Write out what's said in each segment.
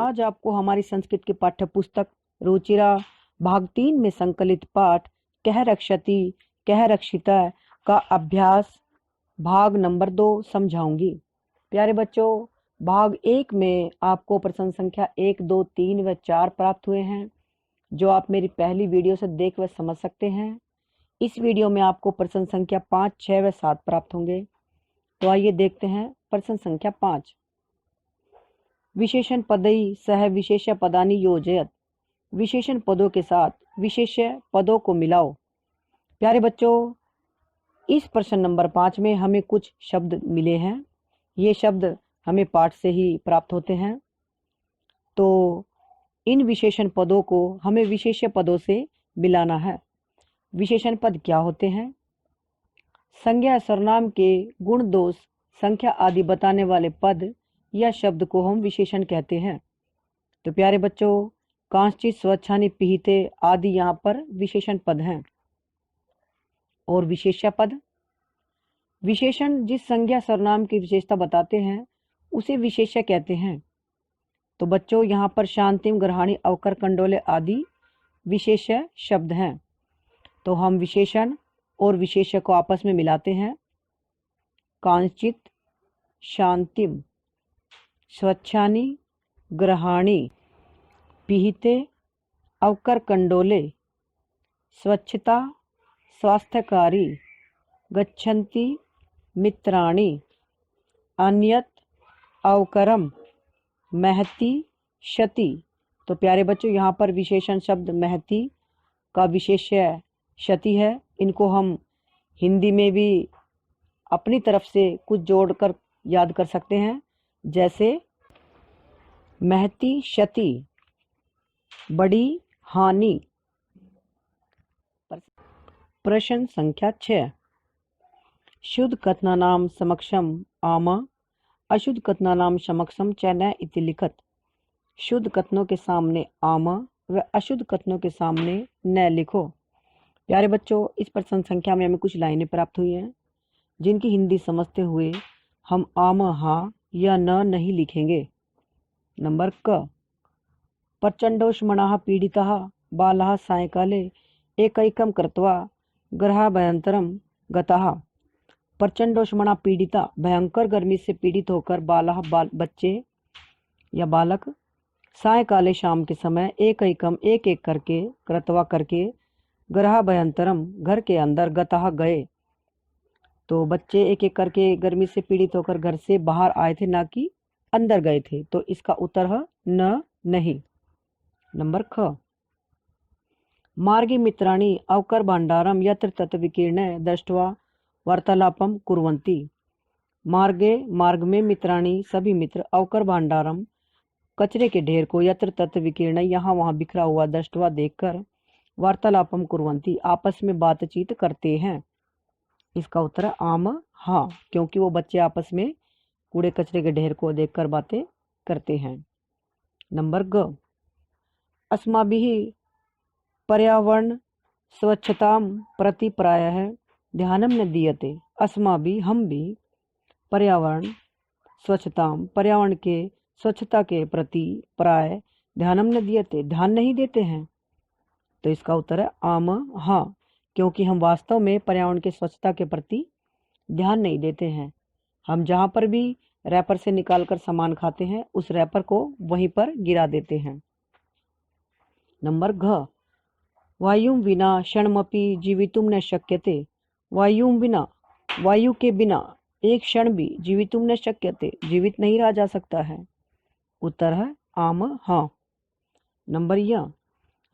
आज आपको हमारी संस्कृत की पाठ्य पुस्तक रुचिरा भाग 3 में संकलित पाठ कह रक्षति कह रक्षिता का अभ्यास भाग नंबर 2 समझाऊंगी। प्यारे बच्चों, भाग 1 में आपको प्रश्न संख्या 1, 2, 3 व 4 प्राप्त हुए हैं, जो आप मेरी पहली वीडियो से देख व समझ सकते हैं। इस वीडियो में आपको प्रश्न संख्या 5, 6 व 7 प्राप्त होंगे। तो आइए देखते हैं प्रश्न संख्या 5। विशेषण पदई सह विशेष्य पदानि योजयत। विशेषण पदों के साथ विशेष्य पदों को मिलाओ। प्यारे बच्चों, इस प्रश्न नंबर 5 में हमें कुछ शब्द मिले हैं। ये शब्द हमें पाठ से ही प्राप्त होते हैं। तो इन विशेषण पदों को हमें विशेष्य पदों से मिलाना है। विशेषण पद क्या होते हैं? संज्ञा सर्वनाम के गुण दोष संख्या आदि बताने वाले पद या शब्द को हम विशेषण कहते हैं। तो प्यारे बच्चों, कांचित स्वच्छानि पिहिते आदि यहाँ पर विशेषण पद हैं। और विशेष्य पद, विशेषण जिस संज्ञा सर्वनाम की विशेषता बताते हैं उसे विशेष्य कहते हैं। तो बच्चों, यहाँ पर शांतिम, ग्रहाणी, अवकर, कंडोले आदि विशेष्य शब्द हैं। तो हम विशेषण और विशेष्य को आपस में मिलाते हैं। कांचित, शांतिम, स्वच्छानि, ग्रहाणी, पिहिते, अवकर, कंडोले, स्वच्छता, स्वास्थ्यकारी, गच्छन्ति, मित्राणि, अन्यत, अवकरम, महति, शति। तो प्यारे बच्चों, यहाँ पर विशेषण शब्द महति का विशेष्य शति है। इनको हम हिंदी में भी अपनी तरफ से कुछ जोड़कर याद कर सकते हैं, जैसे महति शति, बड़ी हानि। प्रश्न संख्या 6। शुद्ध कथनानाम समक्षम आम, अशुद्ध कथनानाम समक्षम च न इति लिखत। शुद्ध कथनों के सामने आम व अशुद्ध कथनों के सामने न लिखो। प्यारे बच्चों, इस प्रश्न संख्या में हमें कुछ लाइनें प्राप्त हुई हैं, जिनकी हिंदी समझते हुए हम आम हाँ या न नहीं लिखेंगे। नंबर क, प्रचंडोष्मणाः पीडिताः बालाः सायंकाले एकैकं कृत्वा गृहाभ्यन्तरं गताः। प्रचंडोष्मणा पीड़िता, भयंकर गर्मी से पीड़ित होकर बालाः बच्चे या बालक, सायंकाले शाम के समय एकैकम एक एक करके, कृत्वा करके, गृहाभ्यन्तरम घर के अंदर, गताः गए। तो बच्चे एक एक करके गर्मी से पीड़ित होकर घर से बाहर आए थे, ना कि अंदर गए थे। तो इसका उत्तर है न, नहीं। नंबर ख, मार्गे मित्राणि अवकर भाण्डारम यत्र तत्र विकीर्ण दृष्ट्वा वार्तालापम कुर्वन्ति। मार्गे, मार्ग में, मित्राणि सभी मित्र, अवकर भाण्डारम कचरे के ढेर को, यत्र तत्र विकीर्ण यहाँ वहाँ बिखरा हुआ, दृष्ट्वा देखकर, वार्तालापम कुर्वन्ति आपस में बातचीत करते हैं। इसका उत्तर है आम हाँ, क्योंकि वो बच्चे आपस में कूड़े कचरे के ढेर को देखकर बातें करते हैं। नंबर ग, अस्माभिः पर्यावरण स्वच्छतां प्रति प्रायः ध्यानं न दीयते। अस्माभिः, हम भी, पर्यावरण स्वच्छतां, पर्यावरण के स्वच्छता के प्रति प्राय ध्यानं न दीयते, ध्यान नहीं देते हैं। तो इसका उत्तर है आम हाँ, क्योंकि हम वास्तव में पर्यावरण के स्वच्छता के प्रति ध्यान नहीं देते हैं। हम जहाँ पर भी रैपर से निकाल कर सामान खाते हैं, उस रैपर को वहीं पर गिरा देते हैं। नंबर घ, वायुं विना क्षणमपि जीवितुं न शक्यते। वायुं बिना, वायु के बिना एक क्षण भी जीवितुं न शक्यते, जीवित नहीं रहा जा सकता है। उत्तर है आम हाँ। नंबर य,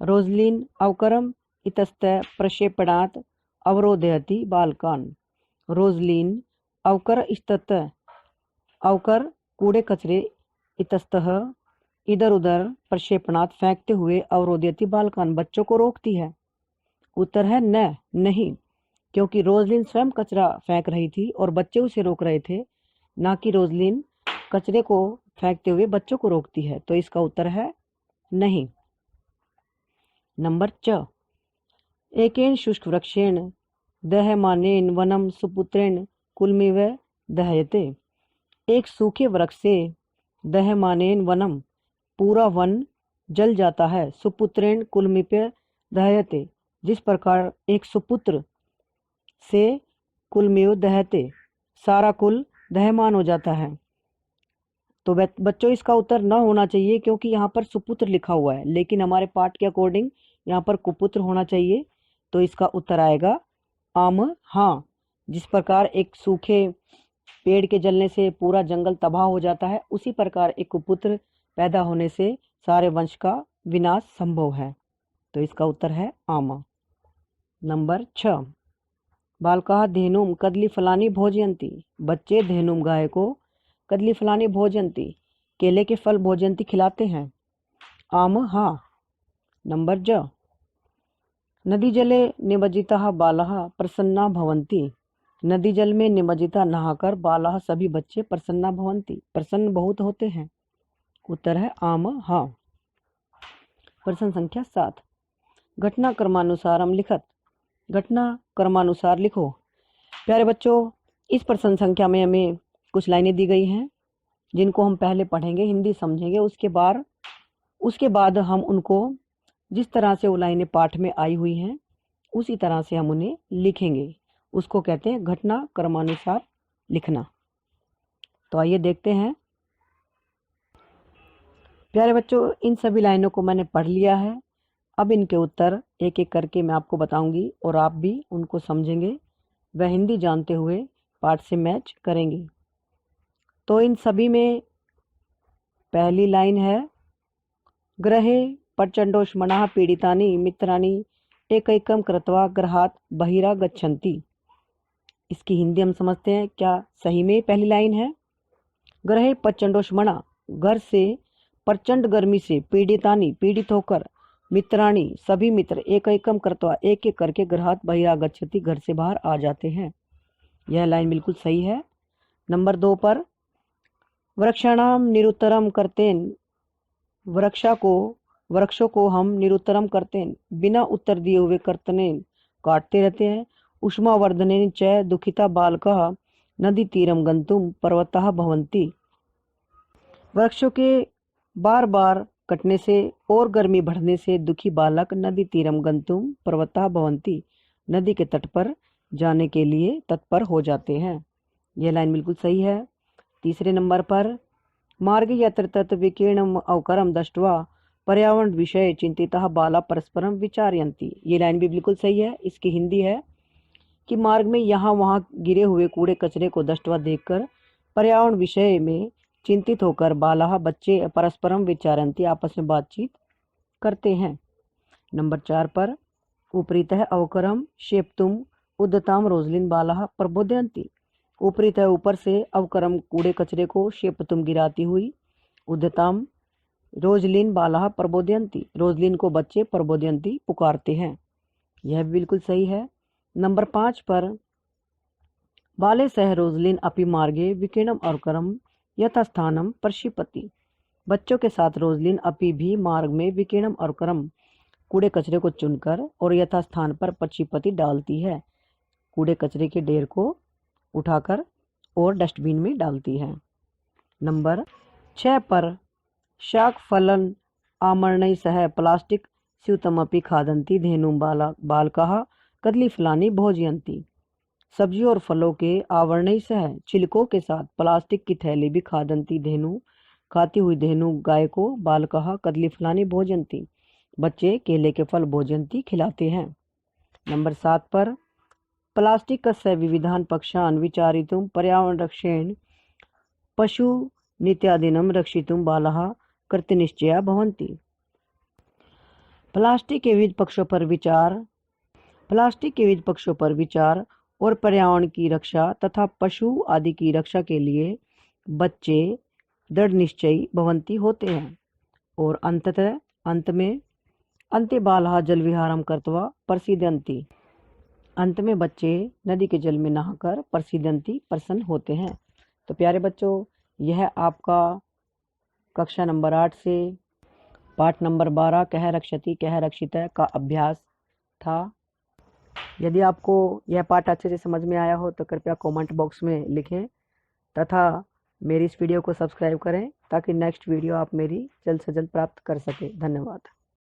रोजलिन अवकरम इतस्तः प्रक्षेपणात् अवरोधयति बालकान्। रोजलिन अवकर इतस्तः, अवकर कूड़े कचरे, इतस्तः इधर उधर, प्रक्षेपणात् फेंकते हुए, अवरोधयति बालकान् बच्चों को रोकती है। उत्तर है न, नहीं, क्योंकि रोजलिन स्वयं कचरा फेंक रही थी और बच्चे उसे रोक रहे थे, ना कि रोजलिन कचरे को फेंकते हुए बच्चों को रोकती है। तो इसका उत्तर है नहीं। नंबर च, एकेन शुष्क वृक्षेण दह्यमानेन वनम सुपुत्रेण कुलमिव दह्यते। एक सूखे वृक्ष से दह्यमानेन वनम, पूरा वन जल जाता है। सुपुत्रेण कुलमिप्य दह्यते, जिस प्रकार एक सुपुत्र से कुलमेव दहते, सारा कुल दहमान हो जाता है। तो बच्चों इसका उत्तर न होना चाहिए, क्योंकि यहाँ पर सुपुत्र लिखा हुआ है, लेकिन हमारे पाठ के अकॉर्डिंग यहाँ पर कुपुत्र होना चाहिए। तो इसका उत्तर आएगा आम हाँ। जिस प्रकार एक सूखे पेड़ के जलने से पूरा जंगल तबाह हो जाता है, उसी प्रकार एक कुपुत्र पैदा होने से सारे वंश का विनाश संभव है। तो इसका उत्तर है आम। नंबर 6, बालकाः धेनुम कदली फलानी भोजयन्ति, बच्चे धेनुम गाय को कदली फलानी भोजयन्ति, केले के फल भोजयन्ति खिलाते हैं। आम हाँ। नंबर ज, नदी जले निमज्जिताः बालाः प्रसन्ना भवन्ति, नदी जल में निमज्जिता नहाकर बालाः सभी बच्चे प्रसन्ना भवन्ति, प्रसन्न बहुत होते हैं। उत्तर है आम हाँ। प्रश्न संख्या 7, घटना क्रमानुसारम लिखत, घटना क्रमानुसार लिखो। प्यारे बच्चों, इस प्रश्न संख्या में हमें कुछ लाइनें दी गई हैं, जिनको हम पहले पढ़ेंगे, हिंदी समझेंगे, उसके बाद हम उनको जिस तरह से वो लाइनें पाठ में आई हुई हैं उसी तरह से हम उन्हें लिखेंगे। उसको कहते हैं घटना क्रमानुसार लिखना। तो आइए देखते हैं। प्यारे बच्चों, इन सभी लाइनों को मैंने पढ़ लिया है। अब इनके उत्तर एक एक करके मैं आपको बताऊंगी और आप भी उनको समझेंगे व हिंदी जानते हुए पाठ से मैच करेंगे। तो इन सभी में पहली लाइन है, ग्रहे प्रचंडोष्मणः पीड़ितानि मित्राणि एकैकं कृत्वा गृहात् बहिरा गच्छन्ति। इसकी हिंदी हम समझते हैं। क्या सही में पहली लाइन है? ग्रहे प्रचंडोष्मणः, घर से प्रचंड गर्मी से, पीड़ितानि पीड़ित होकर, मित्राणि सभी मित्र, एकैकं कृत्वा एक एक करके, गृहात् बहिरा गच्छति घर से बाहर आ जाते हैं। यह लाइन बिल्कुल सही है। नंबर 2 पर, वृक्षाणाम निरुत्तरम करतेन, वृक्षों को हम निरुत्तरम करतेन, बिना उत्तर दिए हुए कर्तनेन काटते रहते हैं। उष्मावर्धनेन च दुखिता बालकः नदी तीरम गंतुम पर्वतः भवन्ति। वृक्षों के बार बार कटने से और गर्मी बढ़ने से दुखी बालक नदी तीरम गंतुम पर्वतः भवन्ति, नदी के तट पर जाने के लिए तत्पर हो जाते हैं। यह लाइन बिल्कुल सही है। तीसरे नंबर पर, मार्ग यत्र तत्र विकीर्णम अवकरम दृष्ट्वा पर्यावरण विषय चिंतितः बाला परस्परम विचारयन्ति। ये लाइन भी बिल्कुल सही है। इसकी हिंदी है कि मार्ग में यहाँ वहाँ गिरे हुए कूड़े कचरे को दृष्टवा देखकर पर्यावरण विषय में चिंतित होकर बाला बच्चे परस्परम विचारयन्ति आपस में बातचीत करते हैं। नंबर 4 पर, उपरीतः अवकरम शेप्तुम उद्यताम रोजलिन बाला प्रबोधयन्ति। उपरीतः ऊपर से, अवकरम कूड़े कचरे को, शेप्तुम गिराती हुई, उद्यताम रोजलिन बाला प्रबोधयन्ति रोजलिन को बच्चे प्रबोधयन्ति पुकारते हैं। यह बिल्कुल सही है। नंबर 5 पर, बाले सह रोजलिन अपि मार्गे विकीर्णम अवकरम यथास्थानम प्रक्षिपति। बच्चों के साथ रोजलिन अपी भी मार्ग में विकीर्णम अवकरम कूड़े कचरे को चुनकर और यथास्थान पर प्रक्षिपति डालती है, कूड़े कचरे के ढेर को उठाकर और डस्टबिन में डालती है। नंबर 6 पर, शाक फलन आमरणै सह प्लास्टिक स्यूतमपि खादन्ति धेनुम बालकाः कदली फलानि भोजयन्ति। सब्जियों और फलों के आवरणै सह, छिलकों के साथ, प्लास्टिक की थैली भी खादन्ति धेनु खाती हुई धेनु गाय को, बालकाः कदली फलानि भोजयन्ति बच्चे केले के फल भोजयन्ति खिलाते हैं। नंबर 7 पर, प्लास्टिकस्य विविधान् पक्षान् विचारितुं पर्यावरण रक्षेण पशु नित्यादीनं रक्षितुं बालाः कृतनिश्चया भवन्ति। प्लास्टिक के विविध पक्षों पर विचार और पर्यावरण की रक्षा तथा पशु आदि की रक्षा के लिए बच्चे दृढ़ निश्चयी भवन्ति होते हैं। और अंत में अन्ते बालाः जल विहारम कृत्वा प्रसीदन्ति। अंत में बच्चे नदी के जल में नहाकर प्रसीदन्ति प्रसन्न होते हैं। तो प्यारे बच्चों, यह आपका कक्षा नंबर 8 से पाठ नंबर 12 कह रक्षति कह रक्षित का अभ्यास था। यदि आपको यह पाठ अच्छे से समझ में आया हो तो कृपया कमेंट बॉक्स में लिखें तथा मेरी इस वीडियो को सब्सक्राइब करें ताकि नेक्स्ट वीडियो आप मेरी जल्द से जल्द प्राप्त कर सकें। धन्यवाद।